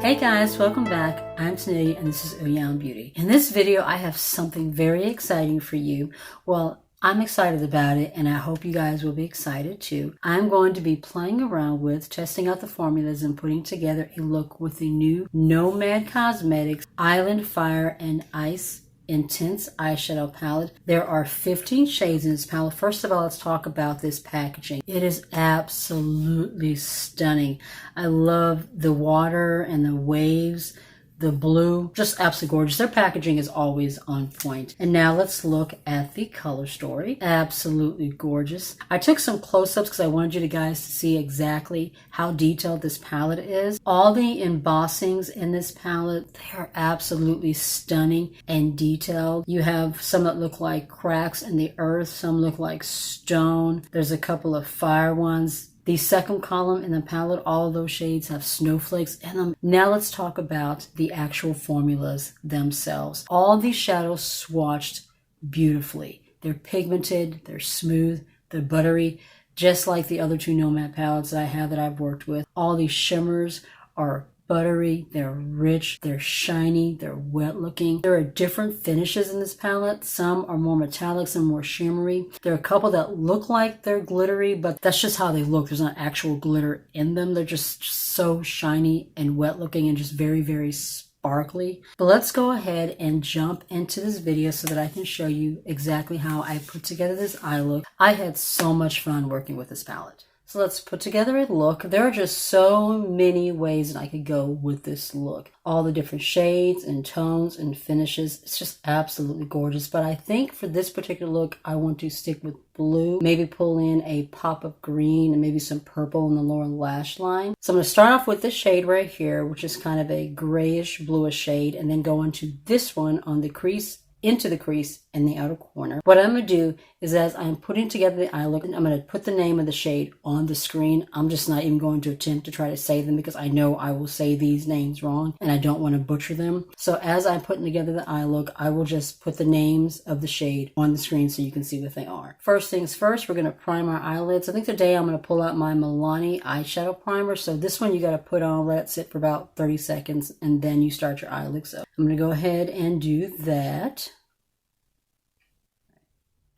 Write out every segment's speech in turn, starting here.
Hey guys, welcome back. I'm Tanealyakimbeauty and this is Beauty. In this video, I have something very exciting for you. Well, I'm excited about it and I hope you guys will be excited too. I'm going to be playing around with, testing out the formulas and putting together a look with the new Nomad Cosmetics Island Fire and Ice Intense Eyeshadow Palette. There are 15 shades in this palette. First of all, let's talk about this packaging. It is absolutely stunning. I love the water and the waves, the blue, just absolutely gorgeous. Their packaging is always on point. And now let's look at the color story. Absolutely gorgeous. I took some close-ups because I wanted you guys to see exactly how detailed this palette is. All the embossings in this palette, they are absolutely stunning and detailed. You have some that look like cracks in the earth, some look like stone. There's a couple of fire ones. The second column in the palette, all of those shades have snowflakes in them. Now let's talk about the actual formulas themselves. All these shadows swatched beautifully. They're pigmented, they're smooth, they're buttery, just like the other two Nomad palettes that I have that I've worked with. All these shimmers are buttery, they're rich, they're shiny, they're wet looking. There are different finishes in this palette. Some are more metallic, some more shimmery. There are a couple that look like they're glittery, but that's just how they look. There's not actual glitter in them. They're just so shiny and wet looking and just very, very sparkly. But let's go ahead and jump into this video so that I can show you exactly how I put together this eye look. I had so much fun working with this palette. So let's put together a look. There are just so many ways that I could go with this look. All the different shades and tones and finishes. It's just absolutely gorgeous. But I think for this particular look, I want to stick with blue. Maybe pull in a pop of green and maybe some purple in the lower lash line. So I'm going to start off with this shade right here, which is kind of a grayish bluish shade, and then go into this one on the crease, into the crease in the outer corner. What I'm going to do is, as I'm putting together the eye look, I'm going to put the name of the shade on the screen. I'm just not even going to attempt to try to say them because I know I will say these names wrong and I don't want to butcher them. So as I'm putting together the eye look, I will just put the names of the shade on the screen so you can see what they are. First things first, we're going to prime our eyelids. I think today I'm going to pull out my Milani eyeshadow primer. So this one you got to put on, let it sit for about 30 seconds, and then you start your eye look. So I'm going to go ahead and do that.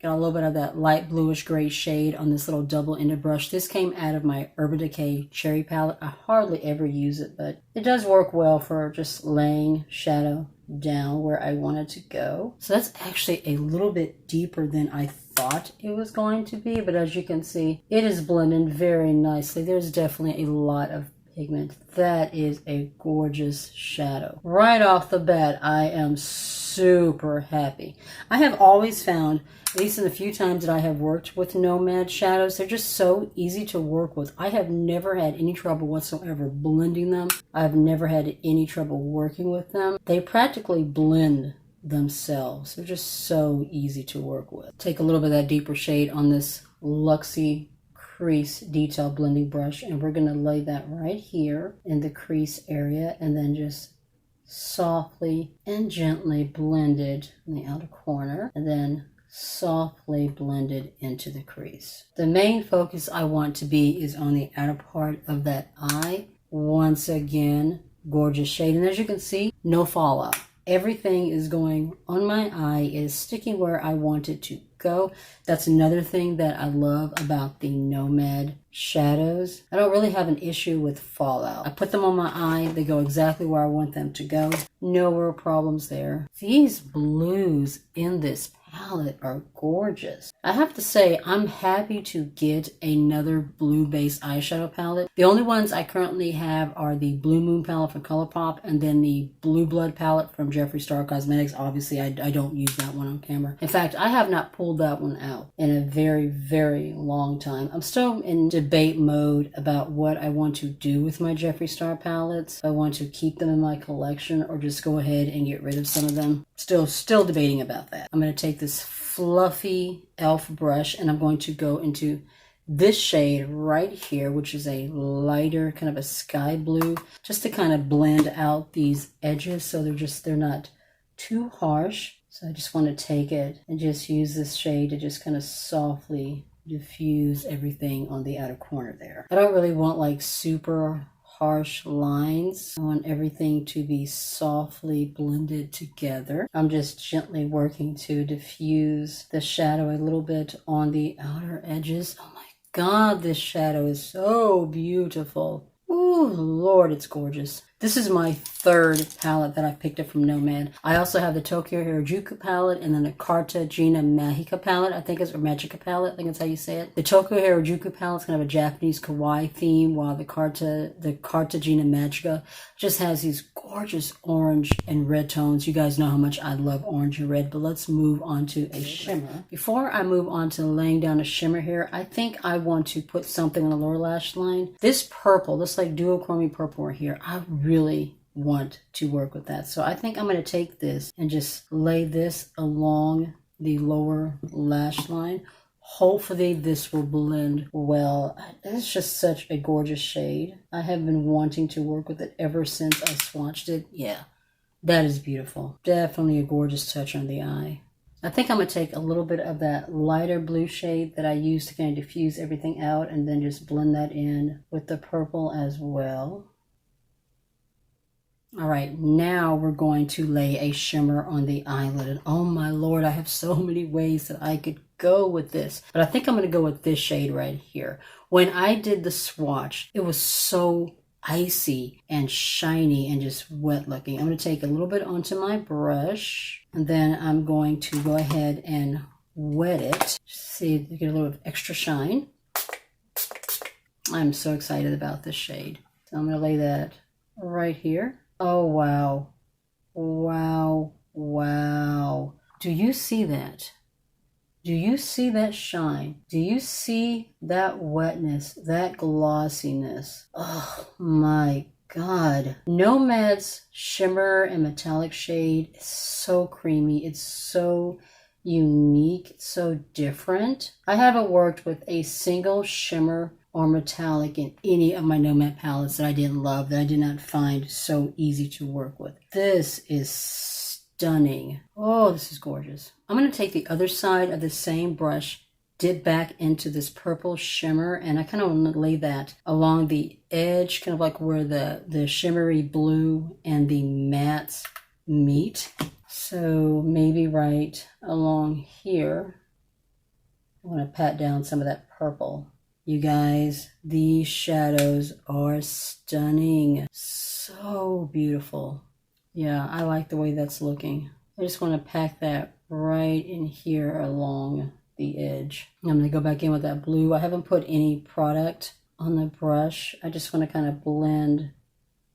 Got a little bit of that light bluish gray shade on this little double-ended brush. This came out of my Urban Decay Cherry palette. I hardly ever use it, but it does work well for just laying shadow down where I want it to go. So that's actually a little bit deeper than I thought it was going to be, but as you can see, it is blending very nicely. There's definitely a lot of pigment. That is a gorgeous shadow. Right off the bat, I am super happy. I have always found, at least in the few times that I have worked with Nomad shadows, they're just so easy to work with. I have never had any trouble whatsoever blending them. I've never had any trouble working with them. They practically blend themselves. They're just so easy to work with. Take a little bit of that deeper shade on this Luxie crease detail blending brush, and we're going to lay that right here in the crease area, and then just softly and gently blended in the outer corner, and then softly blended into the crease. The main focus I want to be is on the outer part of that eye. Once again, gorgeous shade, and as you can see, no fallout. Everything is going on my eye, is sticking where I want it to go. That's another thing that I love about the Nomad shadows. I don't really have an issue with fallout. I put them on my eye, they go exactly where I want them to go. No real problems there. These blues in this palette are gorgeous. I have to say, I'm happy to get another blue-based eyeshadow palette. The only ones I currently have are the Blue Moon palette from Colourpop and then the Blue Blood palette from Jeffree Star Cosmetics. Obviously, I don't use that one on camera. In fact, I have not pulled that one out in a very, very long time. I'm still in debate mode about what I want to do with my Jeffree Star palettes. I want to keep them in my collection or just go ahead and get rid of some of them. Still debating about that. I'm going to take this fluffy e.l.f. brush and I'm going to go into this shade right here, which is a lighter kind of a sky blue, just to kind of blend out these edges so they're not too harsh. So I just want to take it and just use this shade to just kind of softly diffuse everything on the outer corner there. I don't really want like super harsh lines. I want everything to be softly blended together. I'm just gently working to diffuse the shadow a little bit on the outer edges. Oh my God, this shadow is so beautiful. Ooh, Lord, it's gorgeous. This is my third palette that I picked up from Nomad. I also have the Tokyo Harajuku palette and then the Cartagena Magica palette, I think it's, or Magica palette, I think that's how you say it. The Tokyo Harajuku palette is kind of a Japanese kawaii theme, while the Cartagena Magica just has these gorgeous orange and red tones. You guys know how much I love orange and red, but let's move on to a shimmer. Before I move on to laying down a shimmer here, I think I want to put something on the lower lash line. This purple, this like duochrome purple right here, I really want to work with that. So I think I'm going to take this and just lay this along the lower lash line. Hopefully this will blend well. It's just such a gorgeous shade. I have been wanting to work with it ever since I swatched it. Yeah, that is beautiful. Definitely a gorgeous touch on the eye. I think I'm going to take a little bit of that lighter blue shade that I used to kind of diffuse everything out and then just blend that in with the purple as well. All right, now we're going to lay a shimmer on the eyelid. And oh my Lord, I have so many ways that I could go with this. But I think I'm going to go with this shade right here. When I did the swatch, it was so icy and shiny and just wet looking. I'm going to take a little bit onto my brush, and then I'm going to go ahead and wet it. See if you get a little extra shine. I'm so excited about this shade. So I'm going to lay that right here. Oh, wow. Wow. Wow. Do you see that? Do you see that shine? Do you see that wetness, that glossiness? Oh my God. Nomad's shimmer and metallic shade is so creamy. It's so unique. It's so different. I haven't worked with a single shimmer or metallic in any of my Nomad palettes that I didn't love, that I did not find so easy to work with. This is stunning. Oh, this is gorgeous. I'm going to take the other side of the same brush, dip back into this purple shimmer, and I kind of want to lay that along the edge, kind of like where the shimmery blue and the mattes meet. So maybe right along here, I want to pat down some of that purple. You guys, these shadows are stunning. So beautiful. Yeah, I like the way that's looking. I just want to pack that right in here along the edge. I'm going to go back in with that blue. I haven't put any product on the brush. I just want to kind of blend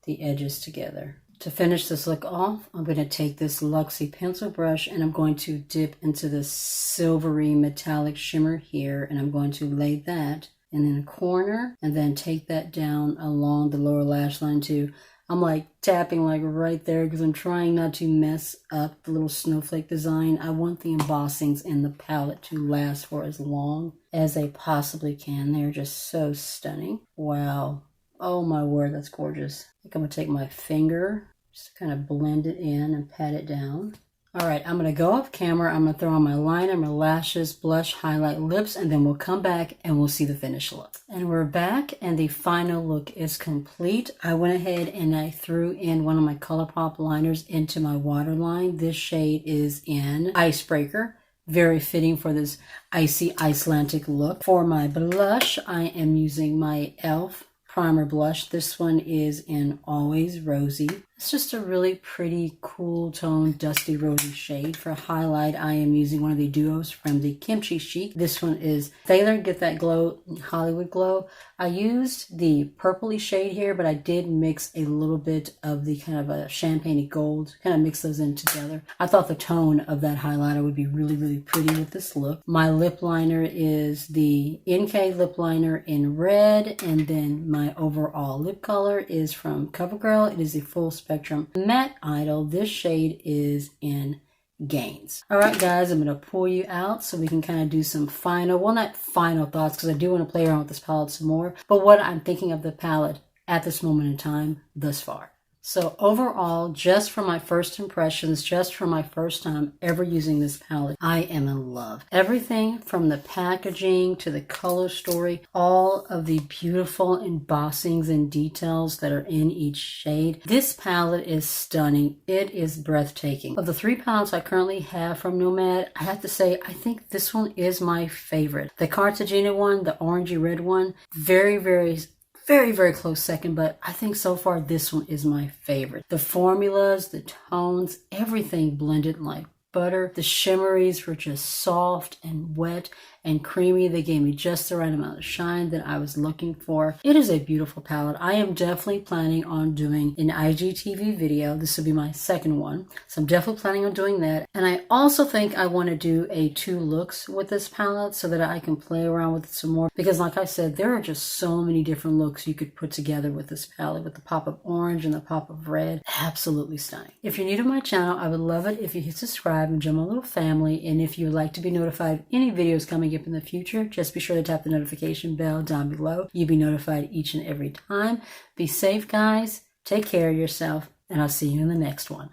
the edges together. To finish this look off, I'm going to take this Luxie pencil brush and I'm going to dip into the silvery metallic shimmer here, and I'm going to lay that in a corner and then take that down along the lower lash line too. I'm like tapping like right there because I'm trying not to mess up the little snowflake design. I want the embossings in the palette to last for as long as they possibly can. They're just so stunning. Wow. Oh my word, that's gorgeous. I think I'm going to take my finger, just kind of blend it in and pat it down. All right, I'm going to go off camera. I'm going to throw on my liner, my lashes, blush, highlight, lips, and then we'll come back and we'll see the finished look. And we're back and the final look is complete. I went ahead and I threw in one of my Colourpop liners into my waterline. This shade is in Icebreaker. Very fitting for this icy Icelandic look. For my blush, I am using my e.l.f. primer blush. This one is in Always Rosy. It's just a really pretty, cool tone, dusty rosy shade. For highlight, I am using one of the duos from the Kimchi Chic. This one is Thailor Get That Glow, Hollywood Glow. I used the purpley shade here, but I did mix a little bit of the kind of a champagne gold, kind of mix those in together. I thought the tone of that highlighter would be really, really pretty with this look. My lip liner is the NK lip liner in red, and then my overall lip color is from Covergirl. It is a full spectrum matte idol. This shade is in Gains. All right, guys, I'm going to pull you out so we can kind of do some final, well, not final thoughts, because I do want to play around with this palette some more, but what I'm thinking of the palette at this moment in time thus far. So overall, just for my first impressions, just for my first time ever using this palette, I am in love. Everything from the packaging to the color story, all of the beautiful embossings and details that are in each shade. This palette is stunning. It is breathtaking. Of the 3 palettes I currently have from Nomad, I have to say I think this one is my favorite. The Cartagena one, the orangey red one, very, very close second, but I think so far this one is my favorite. The formulas, the tones, everything blended like butter. The shimmeries were just soft and wet and creamy. They gave me just the right amount of shine that I was looking for. It is a beautiful palette. I am definitely planning on doing an IGTV video. This will be my second one. So I'm definitely planning on doing that. And I also think I want to do a 2 looks with this palette so that I can play around with it some more. Because like I said, there are just so many different looks you could put together with this palette, with the pop of orange and the pop of red. Absolutely stunning. If you're new to my channel, I would love it if you hit subscribe and join my little family. And if you would like to be notified of any videos coming up in the future, just be sure to tap the notification bell down below. You'll be notified each and every time. Be safe, guys. Take care of yourself, and I'll see you in the next one.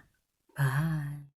Bye.